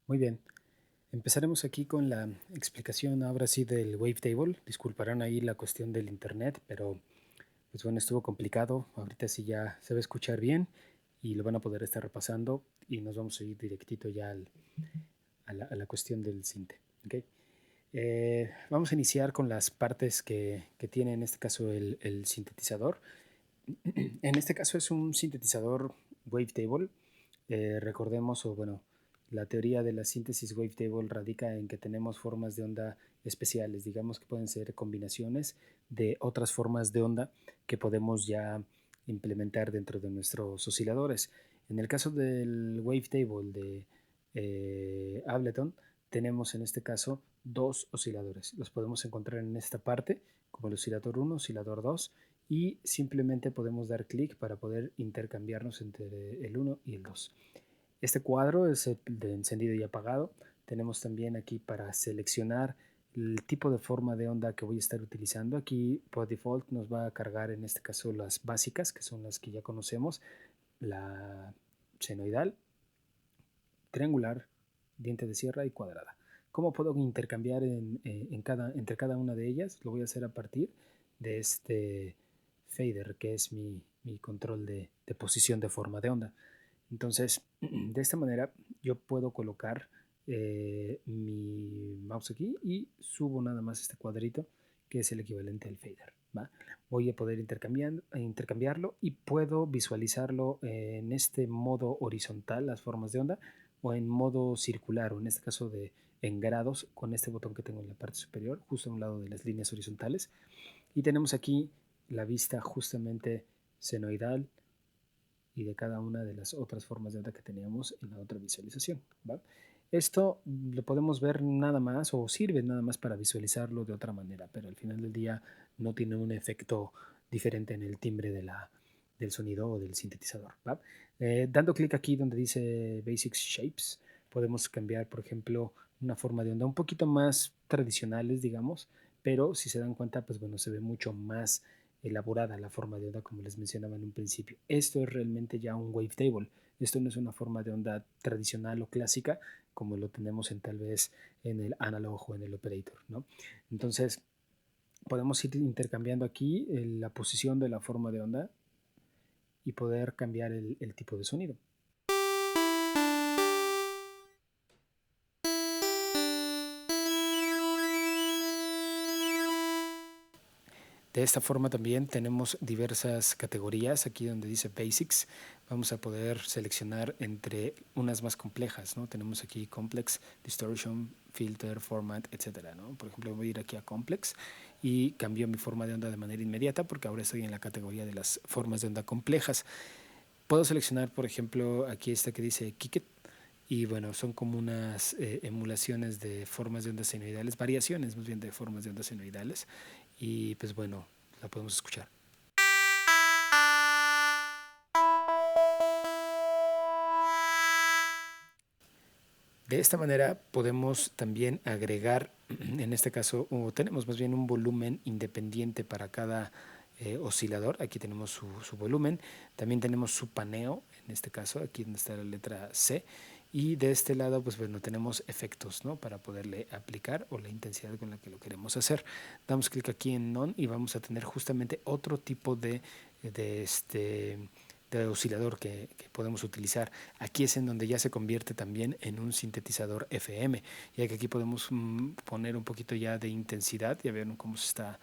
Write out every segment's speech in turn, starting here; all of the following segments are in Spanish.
Muy bien, empezaremos aquí con la explicación ahora sí del wavetable. Disculparán ahí la cuestión del internet, pero pues bueno, estuvo complicado. Ahorita sí ya se va a escuchar bien y lo van a poder estar repasando y nos vamos a ir directito ya a la cuestión del sinte. ¿Okay? Vamos a iniciar con las partes que tiene en este caso el sintetizador. En este caso es un sintetizador wavetable. Recordemos, o bueno, la teoría de la síntesis wavetable radica en que tenemos formas de onda especiales, digamos que pueden ser combinaciones de otras formas de onda que podemos ya implementar dentro de nuestros osciladores. En el caso del wavetable de Ableton, tenemos en este caso dos osciladores. Los podemos encontrar en esta parte, como el oscilador 1, oscilador 2, y simplemente podemos dar clic para poder intercambiarnos entre el 1 y el 2. Este cuadro es el de encendido y apagado. Tenemos también aquí para seleccionar el tipo de forma de onda que voy a estar utilizando. Aquí por default nos va a cargar en este caso las básicas, que son las que ya conocemos, la senoidal, triangular, diente de sierra y cuadrada. ¿Cómo puedo intercambiar entre cada una de ellas? Lo voy a hacer a partir de este fader, que es mi control de posición de forma de onda. Entonces, de esta manera yo puedo colocar mi mouse aquí y subo nada más este cuadrito que es el equivalente al fader. ¿Va? Voy a poder intercambiarlo y puedo visualizarlo en este modo horizontal, las formas de onda, o en modo circular, o en este caso en grados, con este botón que tengo en la parte superior, justo a un lado de las líneas horizontales. Y tenemos aquí la vista justamente senoidal y de cada una de las otras formas de onda que teníamos en la otra visualización. ¿Va? Esto lo podemos ver nada más o sirve nada más para visualizarlo de otra manera, pero al final del día no tiene un efecto diferente en el timbre del sonido o del sintetizador. ¿Va? Dando clic aquí donde dice Basic Shapes, podemos cambiar, por ejemplo, una forma de onda un poquito más tradicionales, digamos, pero si se dan cuenta, pues bueno, se ve mucho más elaborada la forma de onda como les mencionaba en un principio. Esto es realmente ya un wavetable. Esto no es una forma de onda tradicional o clásica como lo tenemos en tal vez en el analog o en el operator, ¿no? Entonces, podemos ir intercambiando aquí la posición de la forma de onda y poder cambiar el tipo de sonido. De esta forma también tenemos diversas categorías. Aquí donde dice Basics, vamos a poder seleccionar entre unas más complejas, ¿no? Tenemos aquí Complex, Distortion, Filter, Format, etcétera, ¿no? Por ejemplo, voy a ir aquí a Complex y cambio mi forma de onda de manera inmediata porque ahora estoy en la categoría de las formas de onda complejas. Puedo seleccionar, por ejemplo, aquí esta que dice Kick It, y bueno, son como unas emulaciones de formas de ondas senoidales, variaciones más bien de formas de ondas senoidales, y pues bueno, la podemos escuchar. De esta manera podemos también agregar, en este caso, o tenemos más bien un volumen independiente para cada oscilador. Aquí tenemos su volumen, también tenemos su paneo, en este caso, aquí donde está la letra C, y de este lado, pues bueno, tenemos efectos, ¿no? Para poderle aplicar o la intensidad con la que lo queremos hacer. Damos clic aquí en None y vamos a tener justamente otro tipo de oscilador que podemos utilizar. Aquí es en donde ya se convierte también en un sintetizador FM, ya que aquí podemos poner un poquito ya de intensidad, ya ven cómo se está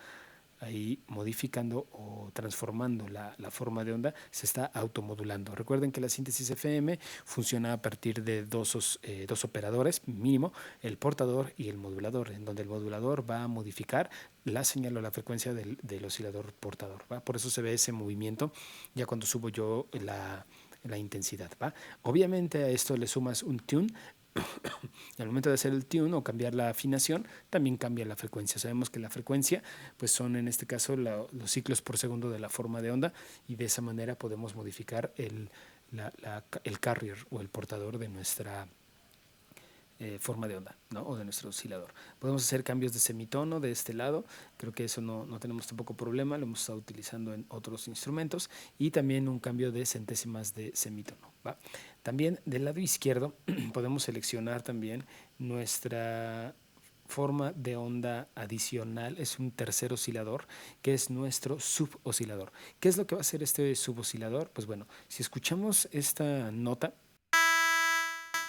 ahí modificando o transformando la forma de onda, se está automodulando. Recuerden que la síntesis FM funciona a partir de dos operadores mínimo, el portador y el modulador, en donde el modulador va a modificar la señal o la frecuencia del oscilador portador. ¿Va? Por eso se ve ese movimiento ya cuando subo yo la intensidad. ¿Va? Obviamente a esto le sumas un tune. Y al momento de hacer el tune o cambiar la afinación, también cambia la frecuencia. Sabemos que la frecuencia pues son en este caso los ciclos por segundo de la forma de onda, y de esa manera podemos modificar el carrier o el portador forma de onda, ¿no? O de nuestro oscilador. Podemos hacer cambios de semitono de este lado, creo que eso no tenemos tampoco problema, lo hemos estado utilizando en otros instrumentos, y también un cambio de centésimas de semitono, ¿va? También del lado izquierdo podemos seleccionar también nuestra forma de onda adicional, es un tercer oscilador que es nuestro suboscilador. ¿Qué es lo que va a hacer este suboscilador? Pues bueno, si escuchamos esta nota,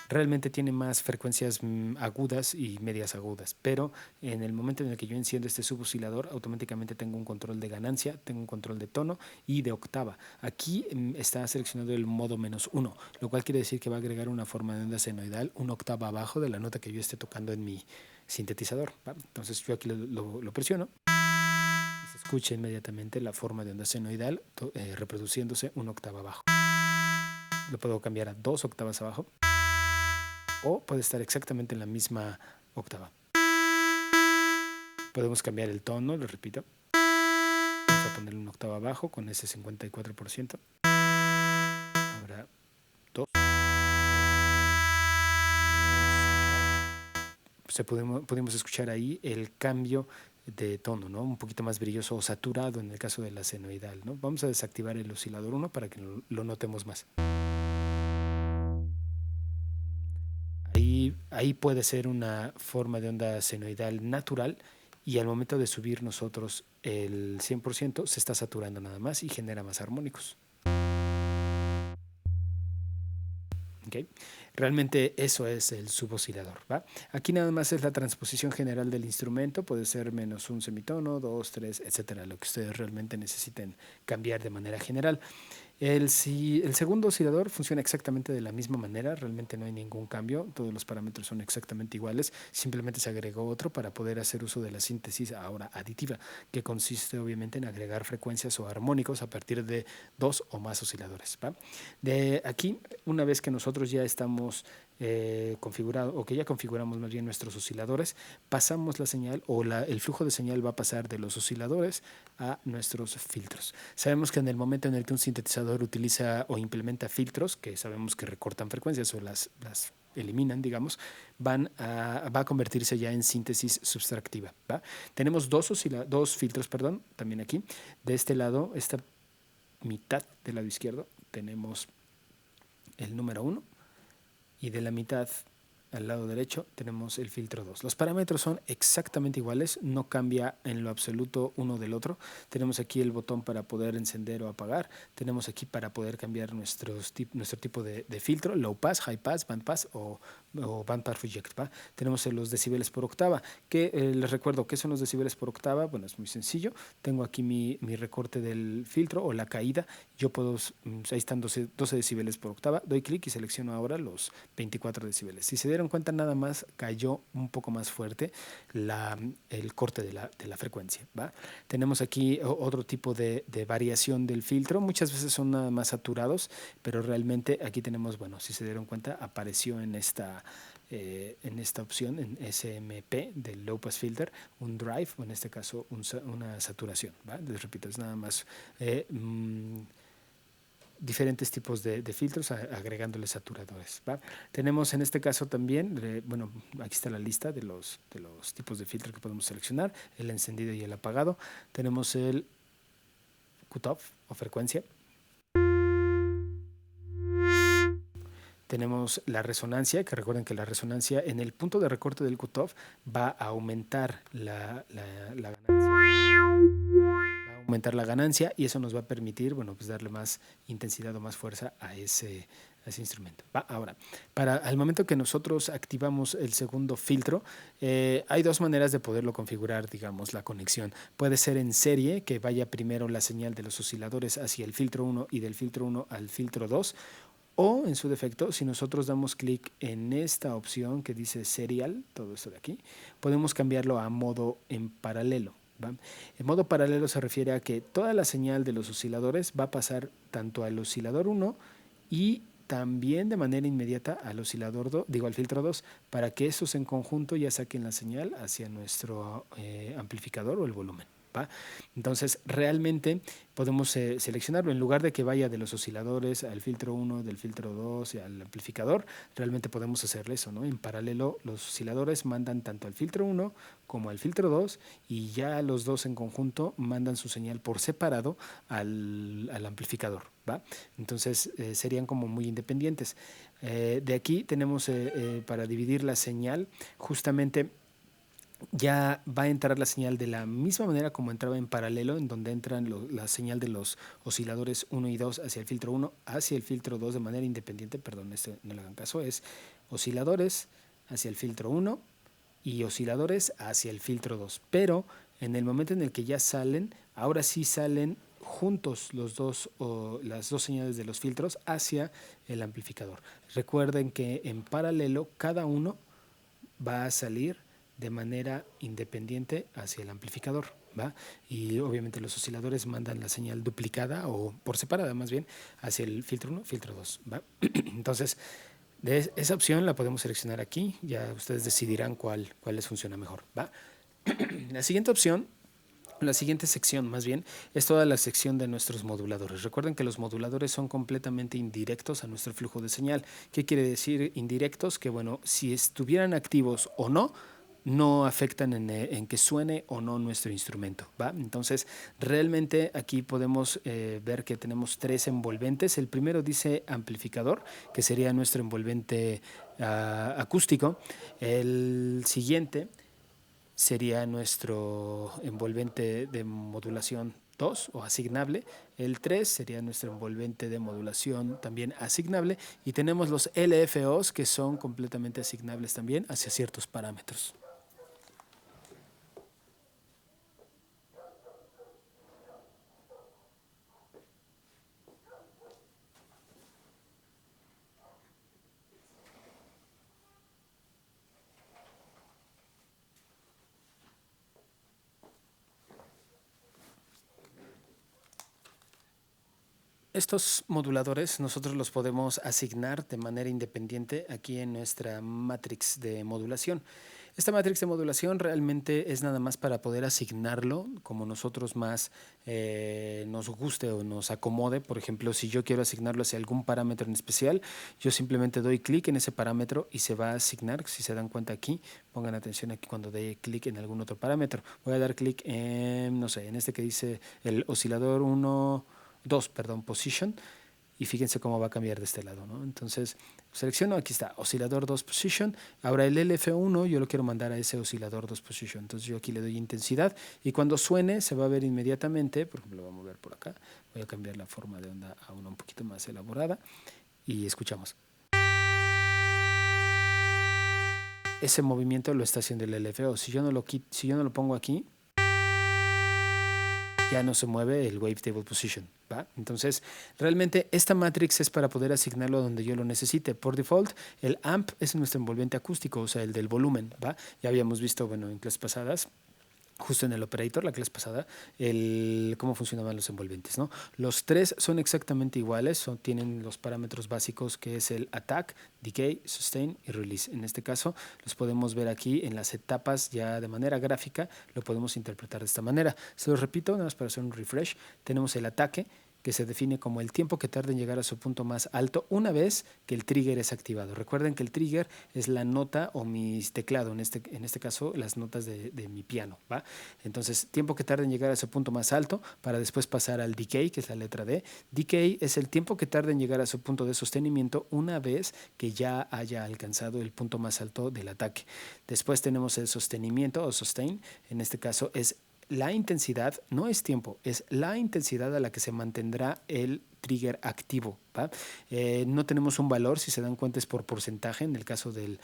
realmente tiene más frecuencias agudas y medias agudas, pero en el momento en el que yo enciendo este suboscilador, automáticamente tengo un control de ganancia, tengo un control de tono y de octava. Aquí está seleccionado el modo -1, lo cual quiere decir que va a agregar una forma de onda senoidal, una octava abajo de la nota que yo esté tocando en mi sintetizador, ¿va? Entonces yo aquí lo presiono y se escucha inmediatamente la forma de onda senoidal reproduciéndose una octava abajo. Lo puedo cambiar a 2 octavas abajo, o puede estar exactamente en la misma octava. Podemos cambiar el tono, lo repito. Vamos a ponerle una octava abajo con ese 54%. Ahora 2. Pudimos escuchar ahí el cambio de tono, ¿no? Un poquito más brilloso o saturado en el caso de la senoidal, ¿no? Vamos a desactivar el oscilador 1 para que lo notemos más. Ahí puede ser una forma de onda senoidal natural, y al momento de subir nosotros el 100% se está saturando nada más y genera más armónicos. ¿Okay? Realmente eso es el suboscilador, ¿va? Aquí nada más es la transposición general del instrumento, puede ser menos un semitono, 2, 3, etcétera, lo que ustedes realmente necesiten cambiar de manera general. El segundo oscilador funciona exactamente de la misma manera, realmente no hay ningún cambio, todos los parámetros son exactamente iguales, simplemente se agregó otro para poder hacer uso de la síntesis ahora aditiva, que consiste obviamente en agregar frecuencias o armónicos a partir de 2 o más osciladores, ¿va? De aquí, una vez que nosotros ya estamos configurado, o que ya configuramos más bien nuestros osciladores, pasamos la señal, o el flujo de señal va a pasar de los osciladores a nuestros filtros. Sabemos que en el momento en el que un sintetizador utiliza o implementa filtros, que sabemos que recortan frecuencias o las eliminan, digamos, va a convertirse ya en síntesis subtractiva, ¿va? Tenemos dos filtros, perdón, también aquí. De este lado, esta mitad del lado izquierdo, tenemos el número 1, y de la mitad al lado derecho tenemos el filtro 2. Los parámetros son exactamente iguales, no cambia en lo absoluto uno del otro. Tenemos aquí el botón para poder encender o apagar, tenemos aquí para poder cambiar nuestro tipo de filtro, low pass, high pass, band pass o band pass reject, ¿va? Tenemos los decibeles por octava, que les recuerdo qué son los decibeles por octava. Bueno, es muy sencillo, tengo aquí mi recorte del filtro o la caída, yo puedo, ahí están 12 decibeles por octava, doy clic y selecciono ahora los 24 decibeles. Si se dieron cuenta, nada más cayó un poco más fuerte el corte de la frecuencia, ¿va? Tenemos aquí otro tipo de variación del filtro, muchas veces son nada más saturados, pero realmente aquí tenemos, bueno, si se dieron cuenta, apareció en esta opción, en SMP del Low Pass Filter, un drive, o en este caso una saturación, ¿va? Les repito, es nada más diferentes tipos de filtros agregándole saturadores, ¿va? Tenemos en este caso también, bueno, aquí está la lista de los tipos de filtro que podemos seleccionar, el encendido y el apagado. Tenemos el cutoff o frecuencia. Tenemos la resonancia, que recuerden que la resonancia en el punto de recorte del cutoff va a aumentar la ganancia, y eso nos va a permitir, bueno, pues darle más intensidad o más fuerza a ese instrumento. Ahora, al momento que nosotros activamos el segundo filtro, hay dos maneras de poderlo configurar, digamos, la conexión. Puede ser en serie, que vaya primero la señal de los osciladores hacia el filtro 1 y del filtro 1 al filtro 2, o en su defecto, si nosotros damos clic en esta opción que dice serial, todo esto de aquí, podemos cambiarlo a modo en paralelo, ¿va? En modo paralelo se refiere a que toda la señal de los osciladores va a pasar tanto al oscilador 1 y también de manera inmediata al oscilador 2, al filtro 2, para que estos en conjunto ya saquen la señal hacia nuestro amplificador o el volumen. ¿va? Entonces, realmente podemos seleccionarlo. En lugar de que vaya de los osciladores al filtro 1, del filtro 2 y al amplificador, realmente podemos hacerle eso, ¿no? En paralelo, los osciladores mandan tanto al filtro 1 como al filtro 2 y ya los dos en conjunto mandan su señal por separado al amplificador, ¿va? Entonces, serían como muy independientes. De aquí tenemos para dividir la señal, justamente ya va a entrar la señal de la misma manera como entraba en paralelo, en donde entran la señal de los osciladores 1 y 2 hacia el filtro 1, hacia el filtro 2 de manera independiente, perdón, no le hagan caso, es osciladores hacia el filtro 1 y osciladores hacia el filtro 2. Pero en el momento en el que ya salen, ahora sí salen juntos las dos señales de los filtros hacia el amplificador. Recuerden que en paralelo cada uno va a salir de manera independiente hacia el amplificador, ¿va? Y obviamente los osciladores mandan la señal duplicada o por separada más bien hacia el filtro 1, filtro 2, ¿va? Entonces, esa opción la podemos seleccionar aquí, ya ustedes decidirán cuál les funciona mejor, ¿va? La siguiente opción, la siguiente sección más bien, es toda la sección de nuestros moduladores. Recuerden que los moduladores son completamente indirectos a nuestro flujo de señal. ¿Qué quiere decir indirectos? Que bueno, si estuvieran activos o no, no afectan en que suene o no nuestro instrumento, ¿va? Entonces, realmente aquí podemos ver que tenemos tres envolventes. El primero dice amplificador, que sería nuestro envolvente acústico. El siguiente sería nuestro envolvente de modulación 2 o asignable. El 3 sería nuestro envolvente de modulación también asignable. Y tenemos los LFOs que son completamente asignables también hacia ciertos parámetros. Estos moduladores nosotros los podemos asignar de manera independiente aquí en nuestra matrix de modulación. Esta matrix de modulación realmente es nada más para poder asignarlo como nosotros más nos guste o nos acomode. Por ejemplo, si yo quiero asignarlo hacia algún parámetro en especial, yo simplemente doy clic en ese parámetro y se va a asignar. Si se dan cuenta aquí, pongan atención aquí cuando dé clic en algún otro parámetro. Voy a dar clic en, no sé, en este que dice el oscilador 1, 2, perdón, position, y fíjense cómo va a cambiar de este lado, ¿no? Entonces, selecciono, aquí está, oscilador 2 position. Ahora el LF1 yo lo quiero mandar a ese oscilador 2 position. Entonces yo aquí le doy intensidad y cuando suene se va a ver inmediatamente, por ejemplo, lo voy a mover por acá, voy a cambiar la forma de onda a una un poquito más elaborada y escuchamos. Ese movimiento lo está haciendo el LFO. Si yo no lo pongo aquí, ya no se mueve el wavetable position, ¿va? Entonces, realmente esta matrix es para poder asignarlo donde yo lo necesite. Por default, el amp es nuestro envolvente acústico, o sea, el del volumen, ¿va? Ya habíamos visto, bueno, en clases pasadas, justo en el operator, la clase pasada, cómo funcionaban los envolventes, ¿no? Los tres son exactamente iguales, tienen los parámetros básicos que es el attack, decay, sustain y release. En este caso los podemos ver aquí en las etapas ya de manera gráfica, lo podemos interpretar de esta manera. Se los repito, nada más para hacer un refresh. Tenemos el ataque, que se define como el tiempo que tarda en llegar a su punto más alto una vez que el trigger es activado. Recuerden que el trigger es la nota o mi teclado, en este caso las notas de mi piano, ¿va? Entonces, tiempo que tarda en llegar a su punto más alto para después pasar al decay, que es la letra D. Decay es el tiempo que tarda en llegar a su punto de sostenimiento una vez que ya haya alcanzado el punto más alto del ataque. Después tenemos el sostenimiento o sustain, en este caso es la intensidad, no es tiempo, es la intensidad a la que se mantendrá el trigger activo, ¿va? No tenemos un valor, si se dan cuenta es por porcentaje en el caso del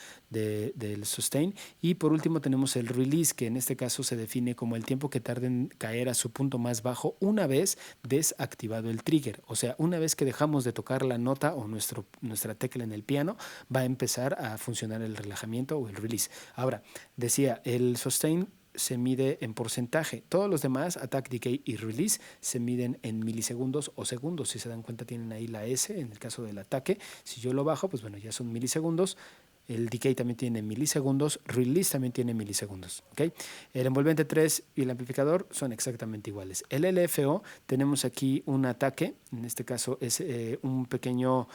sustain. Y por último tenemos el release, que en este caso se define como el tiempo que tarda en caer a su punto más bajo una vez desactivado el trigger. O sea, una vez que dejamos de tocar la nota o nuestra tecla en el piano, va a empezar a funcionar el relajamiento o el release. Ahora, decía, el sustain se mide en porcentaje. Todos los demás, attack, decay y release, se miden en milisegundos o segundos. Si se dan cuenta, tienen ahí la S en el caso del ataque. Si yo lo bajo, pues bueno, ya son milisegundos. el decay también tiene milisegundos, release también tiene milisegundos. ¿Okay? El envolvente 3 y el amplificador son exactamente iguales. El LFO, tenemos aquí un ataque, en este caso es un pequeño,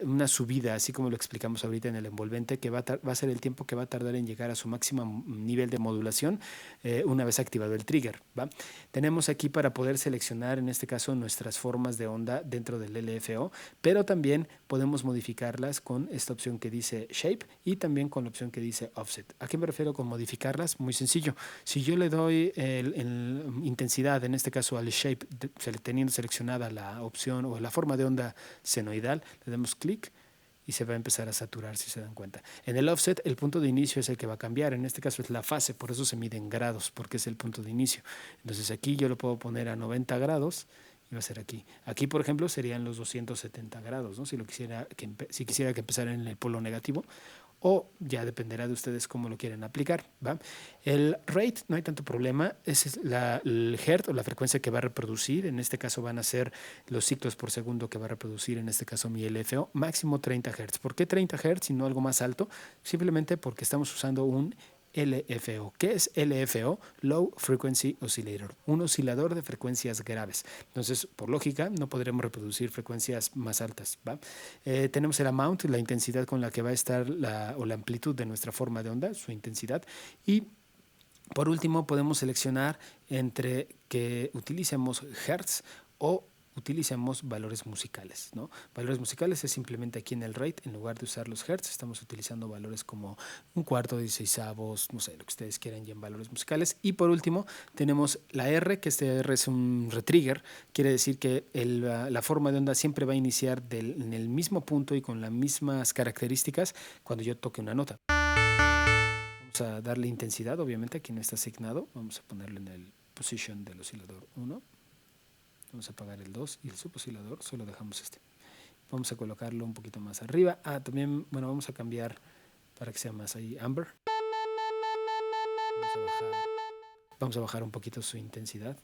una subida, así como lo explicamos ahorita en el envolvente, que va a ser el tiempo que va a tardar en llegar a su máximo nivel de modulación una vez activado el trigger. ¿Va? Tenemos aquí para poder seleccionar, en este caso, nuestras formas de onda dentro del LFO, pero también podemos modificarlas con esta opción que dice Shape y también con la opción que dice Offset. ¿A qué me refiero con modificarlas? Muy sencillo. Si yo le doy intensidad, en este caso al Shape, teniendo seleccionada la opción o la forma de onda senoidal, le damos clic y se va a empezar a saturar, si se dan cuenta. En el offset, el punto de inicio es el que va a cambiar. En este caso es la fase, por eso se mide en grados, porque es el punto de inicio. Entonces aquí yo lo puedo poner a 90 grados y va a ser aquí. Aquí, por ejemplo, serían los 270 grados, ¿no? Si quisiera que empezara en el polo negativo, o ya dependerá de ustedes cómo lo quieren aplicar. ¿Va? El rate no hay tanto problema, es el hertz o la frecuencia que va a reproducir, en este caso van a ser los ciclos por segundo que va a reproducir, en este caso mi LFO, máximo 30 Hz. ¿Por qué 30 Hz y no algo más alto? Simplemente porque estamos usando un LFO. ¿Qué es LFO? Low Frequency Oscillator, un oscilador de frecuencias graves. Entonces, por lógica, no podremos reproducir frecuencias más altas. ¿Va? Tenemos el amount, la intensidad con la que va a estar la amplitud de nuestra forma de onda, su intensidad. Y por último, podemos seleccionar entre que utilicemos Hertz o utilicemos valores musicales, ¿no? Valores musicales es simplemente aquí en el rate, en lugar de usar los hertz, estamos utilizando valores como un cuarto, 16avos, no sé, lo que ustedes quieran ya en valores musicales. Y por último, tenemos la R, que este R es un retrigger, quiere decir que la forma de onda siempre va a iniciar en el mismo punto y con las mismas características cuando yo toque una nota. Vamos a darle intensidad, obviamente, aquí no está asignado. Vamos a ponerlo en el position del oscilador 1. Vamos a apagar el 2 y el suboscilador, solo dejamos este. Vamos a colocarlo un poquito más arriba. También, bueno, vamos a cambiar para que sea más ahí amber. Vamos a bajar un poquito su intensidad.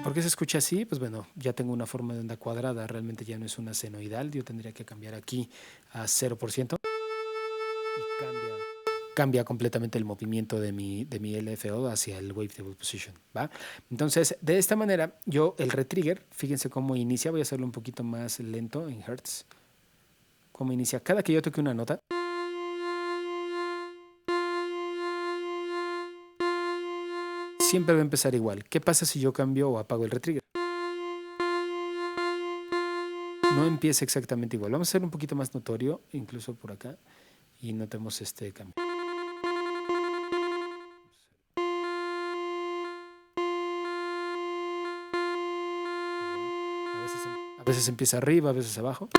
¿Por qué se escucha así? Pues bueno, ya tengo una forma de onda cuadrada, realmente ya no es una senoidal. Yo tendría que cambiar aquí a 0% y cambia completamente el movimiento de mi LFO hacia el Wavetable Position. ¿Va? Entonces, de esta manera, yo el retrigger, fíjense cómo inicia, voy a hacerlo un poquito más lento en Hertz. Cómo inicia cada que yo toque una nota. Siempre va a empezar igual. ¿Qué pasa si yo cambio o apago el retrigger? No empieza exactamente igual. Vamos a hacer un poquito más notorio, incluso por acá, y notemos este cambio. A veces empieza arriba, a veces abajo.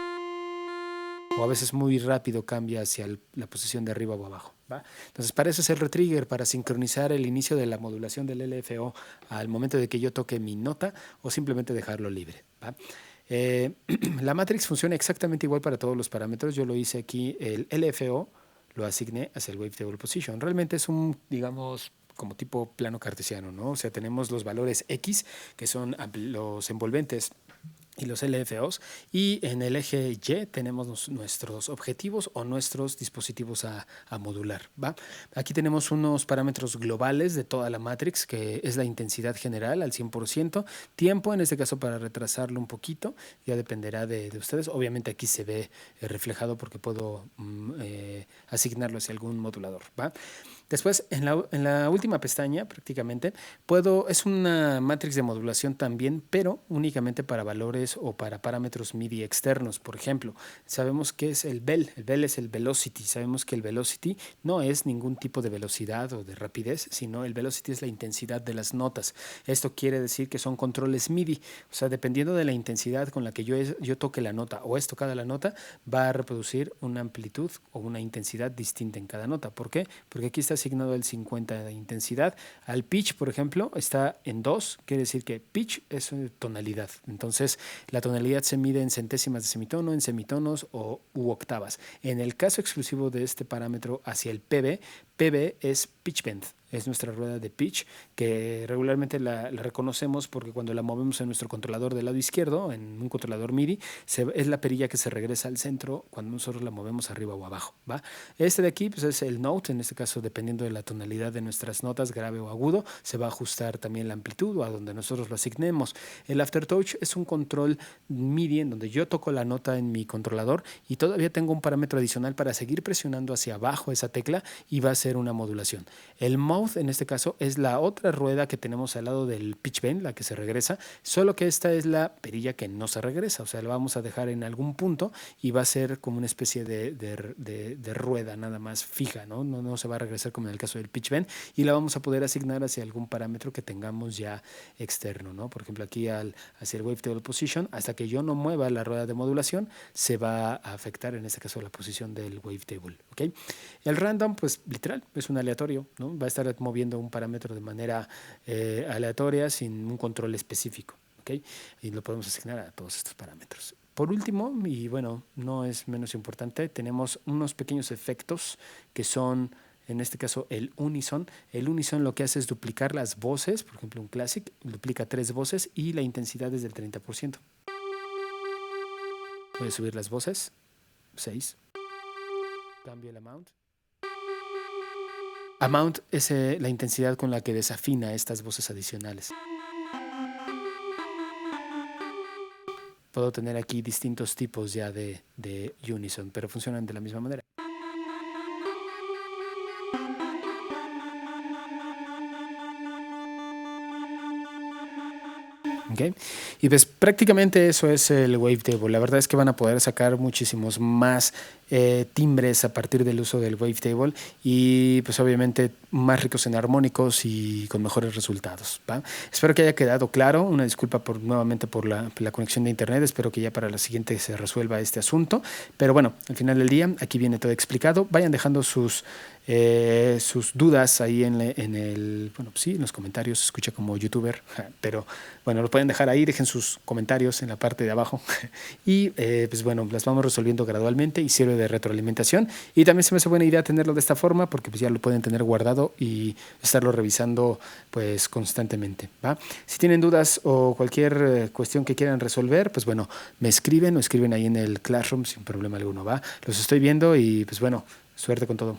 O a veces muy rápido cambia hacia la posición de arriba o abajo. ¿Va? Entonces, para eso es el retrigger, para sincronizar el inicio de la modulación del LFO al momento de que yo toque mi nota o simplemente dejarlo libre. ¿Va? La matrix funciona exactamente igual para todos los parámetros. Yo lo hice aquí, el LFO lo asigné hacia el Wavetable Position. Realmente es un, digamos, como tipo plano cartesiano, ¿no? O sea, tenemos los valores X, que son los envolventes y los LFOs, y en el eje Y tenemos nuestros objetivos o nuestros dispositivos a modular. ¿Va? Aquí tenemos unos parámetros globales de toda la matrix, que es la intensidad general al 100%, tiempo, en este caso para retrasarlo un poquito, ya dependerá de ustedes. Obviamente aquí se ve reflejado porque puedo asignarlo hacia algún modulador. ¿Va? Después, en la última pestaña, prácticamente, es una matrix de modulación también, pero únicamente para valores o para parámetros MIDI externos. Por ejemplo, sabemos que es el BEL. El BEL es el velocity. Sabemos que el velocity no es ningún tipo de velocidad o de rapidez, sino el velocity es la intensidad de las notas. Esto quiere decir que son controles MIDI. O sea, dependiendo de la intensidad con la que yo toque la nota o es tocada la nota, va a reproducir una amplitud o una intensidad distinta en cada nota. ¿Por qué? Porque aquí está asignado el 50 de intensidad. Al pitch, por ejemplo, está en 2, quiere decir que pitch es tonalidad. Entonces, la tonalidad se mide en centésimas de semitono, en semitonos u octavas. En el caso exclusivo de este parámetro hacia el PB, PB es pitch bend. es nuestra rueda de pitch, que regularmente la reconocemos porque cuando la movemos en nuestro controlador del lado izquierdo, en un controlador MIDI, es la perilla que se regresa al centro cuando nosotros la movemos arriba o abajo, ¿va? Este de aquí pues es el note, en este caso dependiendo de la tonalidad de nuestras notas, grave o agudo, se va a ajustar también la amplitud o a donde nosotros lo asignemos. El aftertouch es un control MIDI en donde yo toco la nota en mi controlador y todavía tengo un parámetro adicional para seguir presionando hacia abajo esa tecla y va a ser una modulación. El mouth en este caso es la otra rueda que tenemos al lado del pitch bend, la que se regresa, solo que esta es la perilla que no se regresa, o sea, la vamos a dejar en algún punto y va a ser como una especie de rueda nada más fija, ¿no? No se va a regresar como en el caso del pitch bend y la vamos a poder asignar hacia algún parámetro que tengamos ya externo, ¿no? Por ejemplo, aquí hacia el wavetable position, hasta que yo no mueva la rueda de modulación, se va a afectar en este caso la posición del wavetable, ¿ok? El random, pues literal, es un aleatorio, ¿no? Va a estar moviendo un parámetro de manera aleatoria sin un control específico, ¿ok? Y lo podemos asignar a todos estos parámetros. Por último, y bueno, no es menos importante, tenemos unos pequeños efectos que son, en este caso, el unison. El unison lo que hace es duplicar las voces, por ejemplo, un classic duplica 3 voces y la intensidad es del 30%. Voy a subir las voces, 6. Cambio el amount. Amount es la intensidad con la que desafina estas voces adicionales. Puedo tener aquí distintos tipos ya de unison, pero funcionan de la misma manera. ¿Okay? Y pues prácticamente eso es el wavetable. La verdad es que van a poder sacar muchísimos más timbres a partir del uso del wavetable y pues obviamente más ricos en armónicos y con mejores resultados, ¿va? Espero que haya quedado claro. Una disculpa nuevamente por la conexión de internet. Espero que ya para la siguiente se resuelva este asunto. Pero bueno, al final del día aquí viene todo explicado. Vayan dejando sus dudas ahí bueno, sí, en los comentarios. Se escucha como youtuber, pero bueno, lo pueden dejar ahí, dejen sus comentarios en la parte de abajo y pues bueno, las vamos resolviendo gradualmente y sirve de retroalimentación y también se me hace buena idea tenerlo de esta forma porque pues ya lo pueden tener guardado y estarlo revisando pues constantemente, ¿va? Si tienen dudas o cualquier cuestión que quieran resolver, pues bueno, me escriben o escriben ahí en el Classroom sin problema alguno, ¿va? Los estoy viendo y pues bueno, suerte con todo.